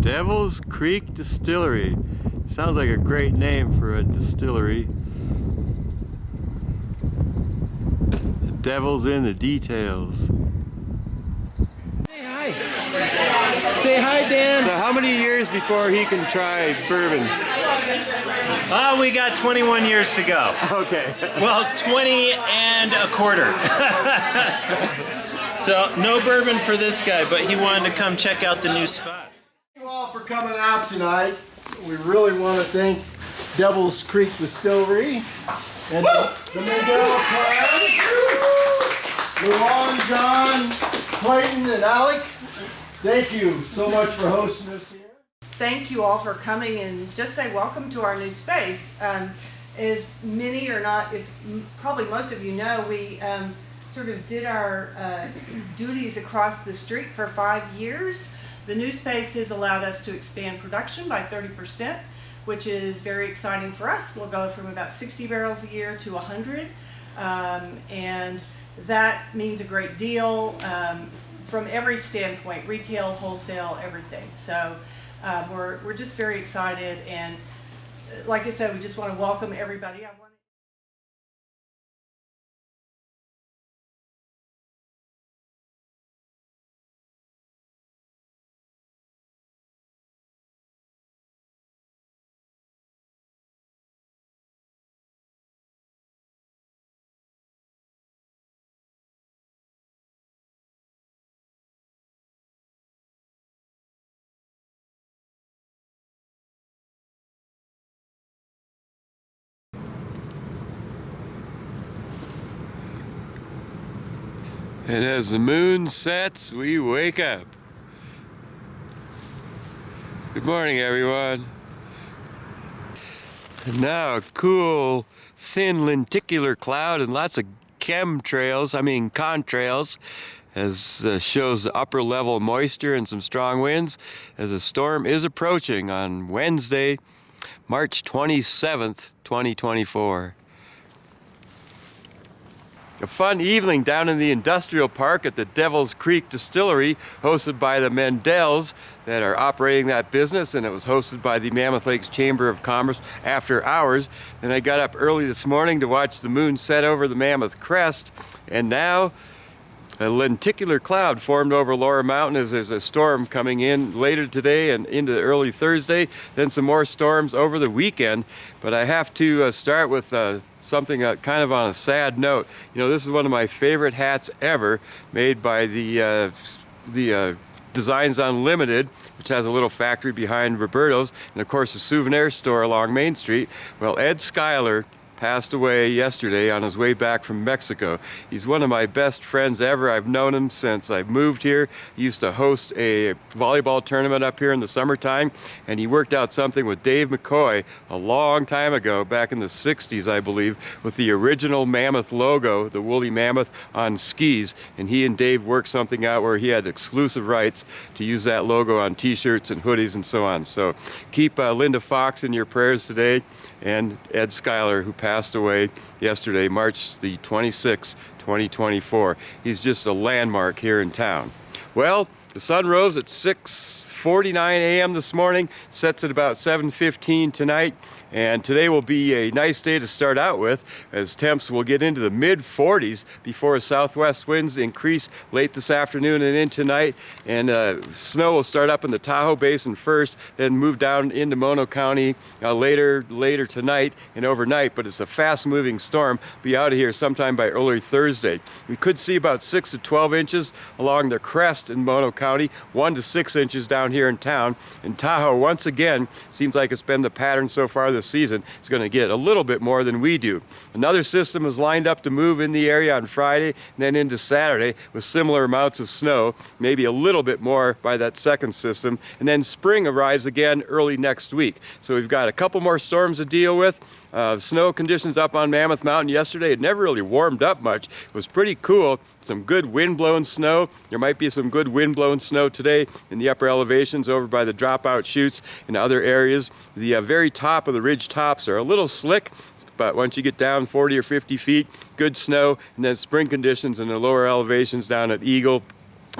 Devil's Creek Distillery. Sounds like a great name for a distillery. The devil's in the details. Say hi. Say hi, Dan. So how many years before he can try bourbon? We got 21 years to go. Okay. Well, 20 and a quarter. So no bourbon for this guy, but he wanted to come check out the new spot. Thank you all for coming out tonight. We really want to thank Devil's Creek Distillery and the Mandel clan, Luan, John, Clayton, and Alec. Thank you so much for hosting us here. Thank you all for coming and just say welcome to our new space. As many or not, probably most of you know, we sort of did our duties across the street for 5 years. The new space has allowed us to expand production by 30%, which is very exciting for us. We'll go from about 60 barrels a year to 100, and that means a great deal from every standpoint, retail, wholesale, everything. So we're just very excited, and like I said, we just want to welcome everybody. And as the moon sets, we wake up. Good morning, everyone. And now a cool, thin lenticular cloud and lots of contrails, as shows the upper level moisture and some strong winds as a storm is approaching on Wednesday, March 27th, 2024. A fun evening down in the industrial park at the Devil's Creek Distillery, hosted by the Mandels that are operating that business, and it was hosted by the Mammoth Lakes Chamber of Commerce after hours. Then I got up early this morning to watch the moon set over the Mammoth Crest, and now a lenticular cloud formed over Laurel Mountain as there's a storm coming in later today and into early Thursday, then some more storms over the weekend. But I have to start with something kind of on a sad note. You know, this is one of my favorite hats ever, made by the Designs Unlimited, which has a little factory behind Roberto's, and of course a souvenir store along Main Street. Well, Ed Schuyler passed away yesterday on his way back from Mexico. He's one of my best friends ever. I've known him since I moved here. He used to host a volleyball tournament up here in the summertime, and he worked out something with Dave McCoy a long time ago, back in the 60s, I believe, with the original Mammoth logo, the woolly mammoth on skis, and he and Dave worked something out where he had exclusive rights to use that logo on t-shirts and hoodies and so on. So keep Linda Fox in your prayers today, and Ed Schuyler, who passed away yesterday, March the 26th, 2024. He's just a landmark here in town. Well, the sun rose at 6:49 a.m. this morning, sets at about 7:15 tonight, and today will be a nice day to start out with, as temps will get into the mid-40s before southwest winds increase late this afternoon and into tonight, and snow will start up in the Tahoe Basin first, then move down into Mono County later tonight and overnight. But it's a fast-moving storm. Be out of here sometime by early Thursday. We could see about 6 to 12 inches along the crest in Mono County, 1 to 6 inches down here in town. In Tahoe, once again, seems like it's been the pattern so far this season. It's going to get a little bit more than we do. Another system is lined up to move in the area on Friday and then into Saturday with similar amounts of snow, maybe a little bit more by that second system, and then spring arrives again early next week. So we've got a couple more storms to deal with. Snow conditions up on Mammoth Mountain yesterday. It never really warmed up much. It was pretty cool. Some good wind-blown snow. There might be some good wind-blown snow today in the upper elevations over by the dropout chutes and other areas. The very top of the ridge tops are a little slick, but once you get down 40 or 50 feet, good snow, and then spring conditions in the lower elevations down at Eagle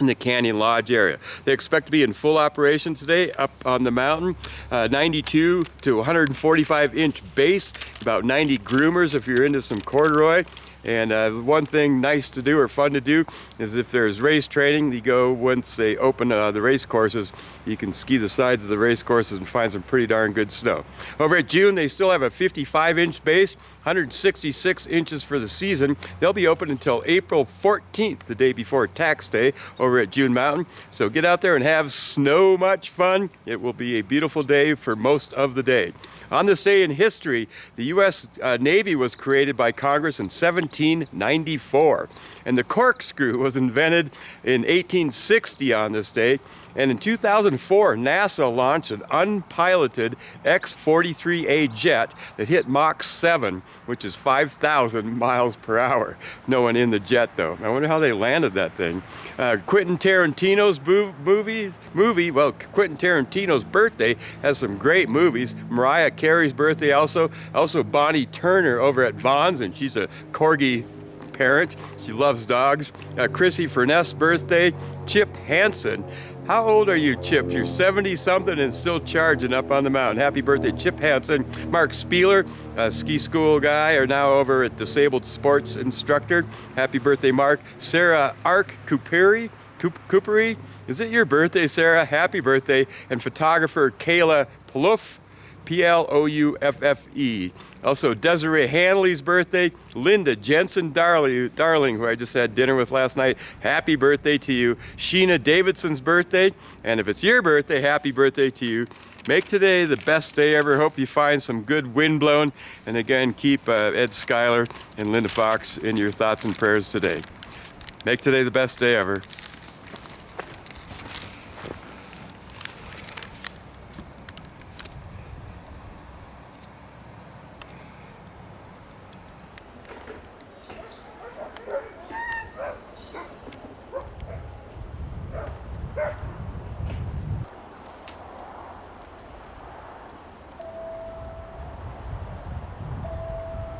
in the Canyon Lodge area. They expect to be in full operation today up on the mountain. 92 to 145 inch base, about 90 groomers if you're into some corduroy. And one thing nice to do or fun to do is if there's race training, you go once they open the race courses, you can ski the sides of the race courses and find some pretty darn good snow. Over at June, they still have a 55 inch base, 166 inches for the season. They'll be open until April 14th, the day before tax day, over at June Mountain. So get out there and have so much fun. It will be a beautiful day for most of the day. On this day in history, the U.S. Navy was created by Congress in 1794, and the corkscrew was invented in 1860 on this day. And in 2004, NASA launched an unpiloted X-43A jet that hit Mach 7, which is 5,000 miles per hour. No one in the jet, though. I wonder how they landed that thing. Quentin Tarantino's Quentin Tarantino's birthday has some great movies. Mariah Carey's birthday also. Also Bonnie Turner over at Vaughn's, and she's a corgi parent. She loves dogs. Chrissy Furness's birthday. Chip Hansen. How old are you, Chip? You're 70-something and still charging up on the mountain. Happy birthday, Chip Hansen. Mark Spieler, a ski school guy, are now over at Disabled Sports Instructor. Happy birthday, Mark. Sarah Coopery. Is it your birthday, Sarah? Happy birthday. And photographer Kayla Plouffe. Plouffe. Also, Desiree Hanley's birthday. Linda Jensen Darling, who I just had dinner with last night. Happy birthday to you. Sheena Davidson's birthday. And if it's your birthday, happy birthday to you. Make today the best day ever. Hope you find some good wind blowing. And again, keep Ed Schuyler and Linda Fox in your thoughts and prayers today. Make today the best day ever.